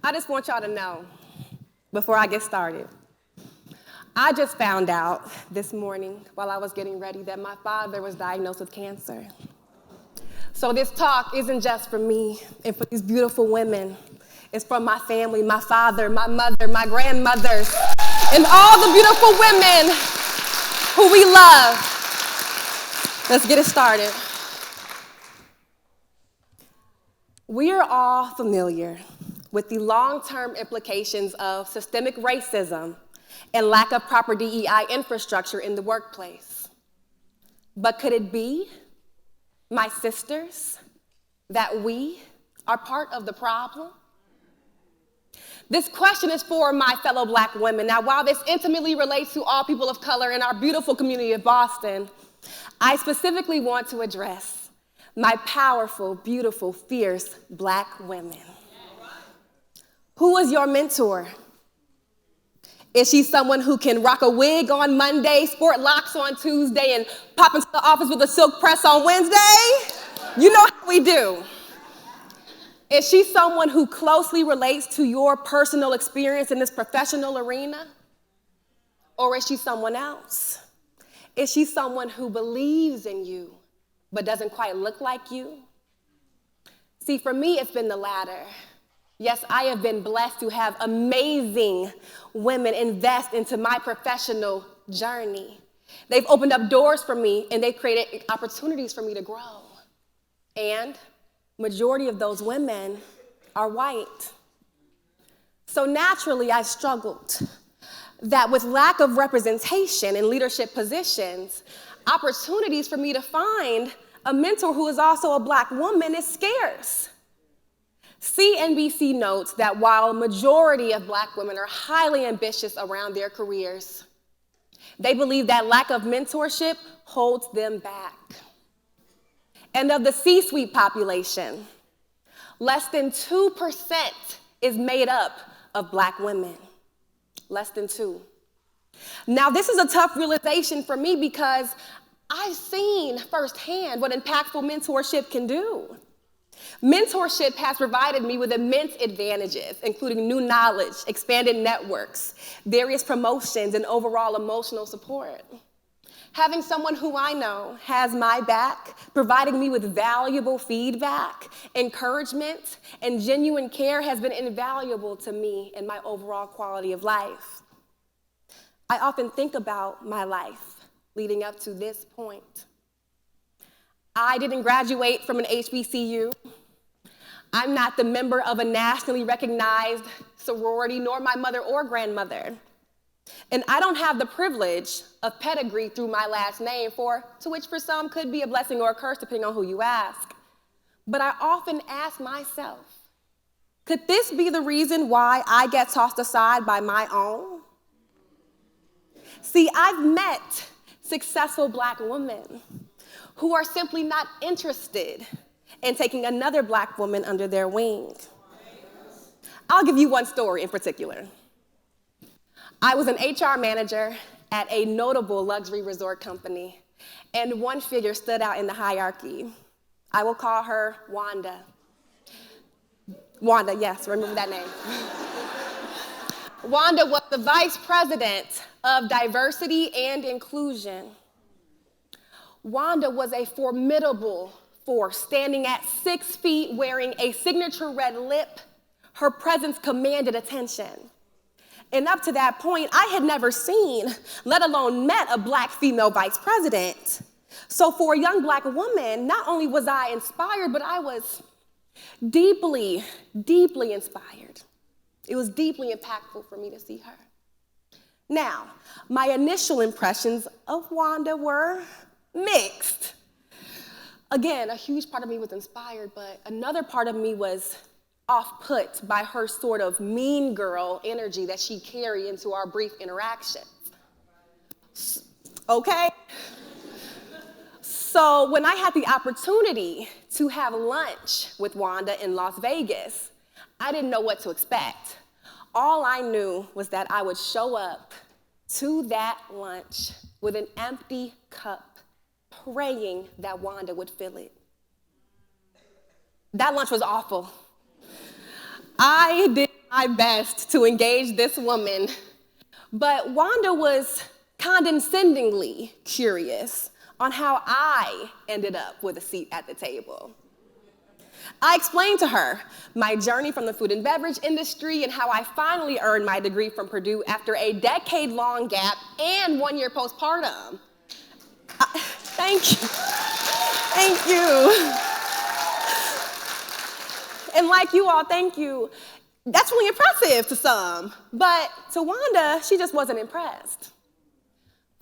I just want y'all to know, before I get started, I just found out this morning while I was getting ready that my father was diagnosed with cancer. So this talk isn't just for me and for these beautiful women. It's for my family, my father, my mother, my grandmothers, and all the beautiful women who we love. Let's get it started. We are all familiar with the long-term implications of systemic racism and lack of proper DEI infrastructure in the workplace. But could it be, my sisters, that we are part of the problem? This question is for my fellow Black women. Now, while this intimately relates to all people of color in our beautiful community of Boston, I specifically want to address my powerful, beautiful, fierce Black women. Who is your mentor? Is she someone who can rock a wig on Monday, sport locks on Tuesday, and pop into the office with a silk press on Wednesday? You know how we do. Is she someone who closely relates to your personal experience in this professional arena? Or is she someone else? Is she someone who believes in you but doesn't quite look like you? See, for me, it's been the latter. Yes, I have been blessed to have amazing women invest into my professional journey. They've opened up doors for me, and they've created opportunities for me to grow. And majority of those women are white. So naturally, I struggled that with lack of representation in leadership positions, opportunities for me to find a mentor who is also a Black woman is scarce. CNBC notes that while a majority of Black women are highly ambitious around their careers, they believe that lack of mentorship holds them back. And of the C-suite population, less than 2% is made up of Black women. Less than 2%. Now, this is a tough realization for me because I've seen firsthand what impactful mentorship can do. Mentorship has provided me with immense advantages, including new knowledge, expanded networks, various promotions, and overall emotional support. Having someone who I know has my back, providing me with valuable feedback, encouragement, and genuine care has been invaluable to me and my overall quality of life. I often think about my life leading up to this point. I didn't graduate from an HBCU. I'm not the member of a nationally recognized sorority, nor my mother or grandmother. And I don't have the privilege of pedigree through my last name, to which for some could be a blessing or a curse, depending on who you ask. But I often ask myself, could this be the reason why I get tossed aside by my own? See, I've met successful Black women who are simply not interested in taking another Black woman under their wing. I'll give you one story in particular. I was an HR manager at a notable luxury resort company, and one figure stood out in the hierarchy. I will call her Wanda. Wanda, yes, remember that name. Wanda was the vice president of diversity and inclusion. Wanda was a formidable force, standing at 6 feet, wearing a signature red lip. Her presence commanded attention. And up to that point, I had never seen, let alone met, a Black female vice president. So for a young Black woman, not only was I inspired, but I was deeply, deeply inspired. It was deeply impactful for me to see her. Now, my initial impressions of Wanda were mixed. Again, a huge part of me was inspired, but another part of me was off-put by her sort of mean girl energy that she carried into our brief interactions. Okay? So when I had the opportunity to have lunch with Wanda in Las Vegas, I didn't know what to expect. All I knew was that I would show up to that lunch with an empty cup, praying that Wanda would fill it. That lunch was awful. I did my best to engage this woman, but Wanda was condescendingly curious on how I ended up with a seat at the table. I explained to her my journey from the food and beverage industry and how I finally earned my degree from Purdue after a decade-long gap and 1 year postpartum. Thank you. Thank you. And like you all, thank you. That's really impressive to some, but to Wanda, she just wasn't impressed.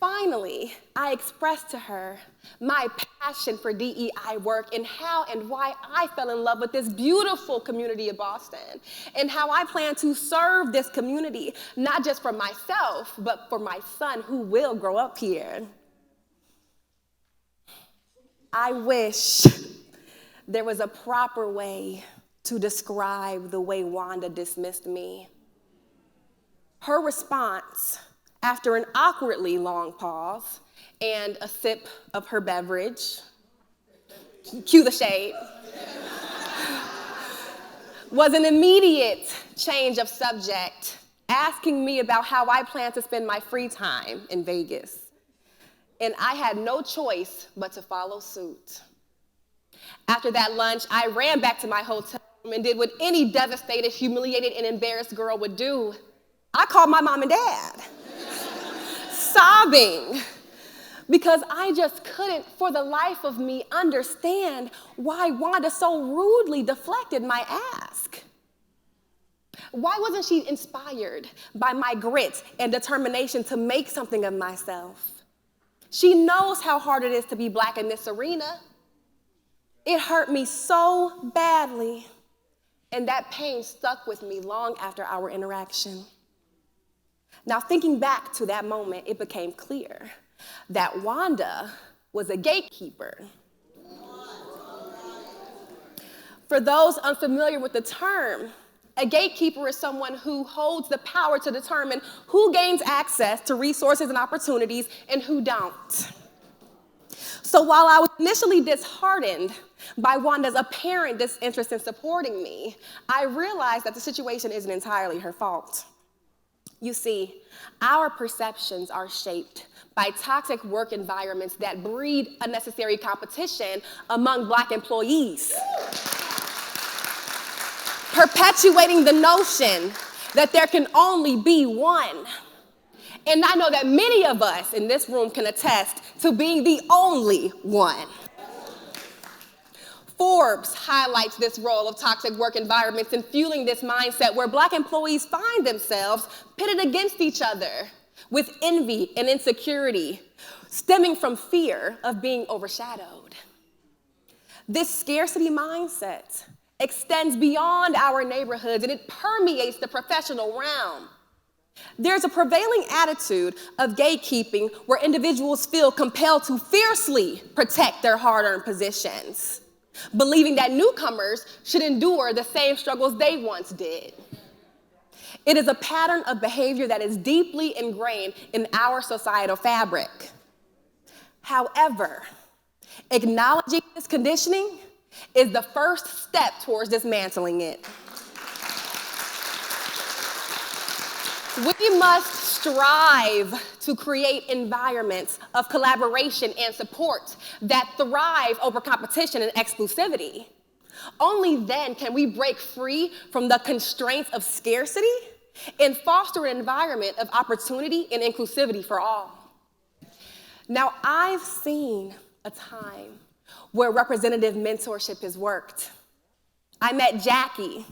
Finally, I expressed to her my passion for DEI work and how and why I fell in love with this beautiful community of Boston and how I plan to serve this community, not just for myself, but for my son who will grow up here. I wish there was a proper way to describe the way Wanda dismissed me. Her response, after an awkwardly long pause and a sip of her beverage, cue the shade, was an immediate change of subject, asking me about how I plan to spend my free time in Vegas. And I had no choice but to follow suit. After that lunch, I ran back to my hotel room and did what any devastated, humiliated, and embarrassed girl would do. I called my mom and dad, sobbing, because I just couldn't, for the life of me, understand why Wanda so rudely deflected my ask. Why wasn't she inspired by my grit and determination to make something of myself? She knows how hard it is to be Black in this arena. It hurt me so badly, and that pain stuck with me long after our interaction. Now, thinking back to that moment, it became clear that Wanda was a gatekeeper. For those unfamiliar with the term, a gatekeeper is someone who holds the power to determine who gains access to resources and opportunities and who don't. So while I was initially disheartened by Wanda's apparent disinterest in supporting me, I realized that the situation isn't entirely her fault. You see, our perceptions are shaped by toxic work environments that breed unnecessary competition among Black employees, perpetuating the notion that there can only be one. And I know that many of us in this room can attest to being the only one. Forbes highlights this role of toxic work environments in fueling this mindset where Black employees find themselves pitted against each other with envy and insecurity, stemming from fear of being overshadowed. This scarcity mindset extends beyond our neighborhoods and it permeates the professional realm. There's a prevailing attitude of gatekeeping where individuals feel compelled to fiercely protect their hard-earned positions, believing that newcomers should endure the same struggles they once did. It is a pattern of behavior that is deeply ingrained in our societal fabric. However, acknowledging this conditioning is the first step towards dismantling it. We must strive to create environments of collaboration and support that thrive over competition and exclusivity. Only then can we break free from the constraints of scarcity and foster an environment of opportunity and inclusivity for all. Now, I've seen a time where representative mentorship has worked. I met Jackie,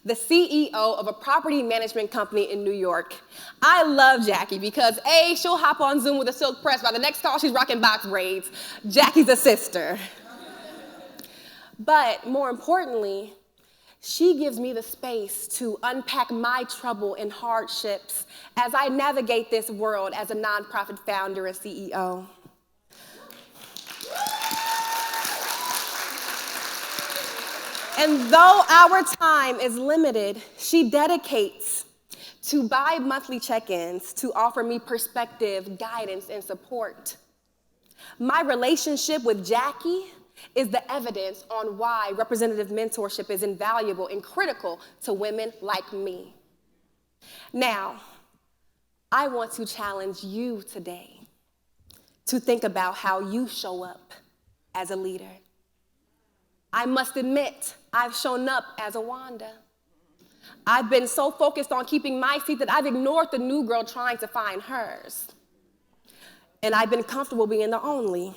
the CEO of a property management company in New York. I love Jackie because A, she'll hop on Zoom with a silk press. By the next call, she's rocking box braids. Jackie's a sister. But more importantly, she gives me the space to unpack my trouble and hardships as I navigate this world as a nonprofit founder and CEO. And though our time is limited, she dedicates to bi-monthly check-ins to offer me perspective, guidance, and support. My relationship with Jackie is the evidence on why representative mentorship is invaluable and critical to women like me. Now, I want to challenge you today to think about how you show up as a leader. I must admit, I've shown up as a Wanda. I've been so focused on keeping my seat that I've ignored the new girl trying to find hers. And I've been comfortable being the only.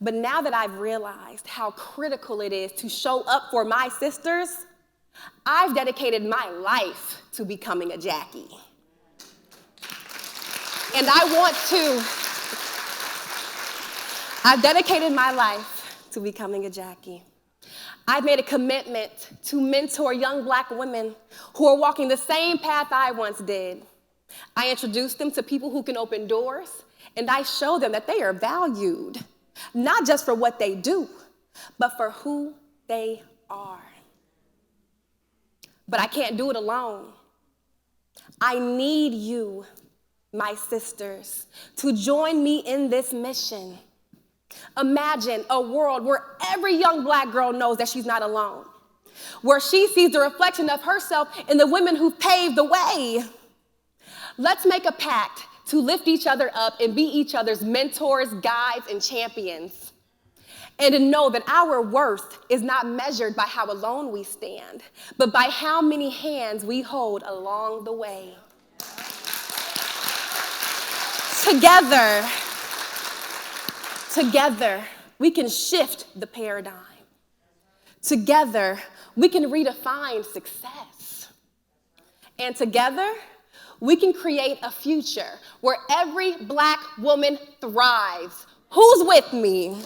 But now that I've realized how critical it is to show up for my sisters, I've dedicated my life to becoming a Jackie. And I've dedicated my life to becoming a Jackie. I've made a commitment to mentor young Black women who are walking the same path I once did. I introduce them to people who can open doors, and I show them that they are valued, not just for what they do, but for who they are. But I can't do it alone. I need you, my sisters, to join me in this mission. Imagine a world where every young Black girl knows that she's not alone, where she sees the reflection of herself in the women who paved the way. Let's make a pact to lift each other up and be each other's mentors, guides, and champions. And to know that our worth is not measured by how alone we stand, but by how many hands we hold along the way. Together, we can shift the paradigm. Together, we can redefine success. And together, we can create a future where every Black woman thrives. Who's with me?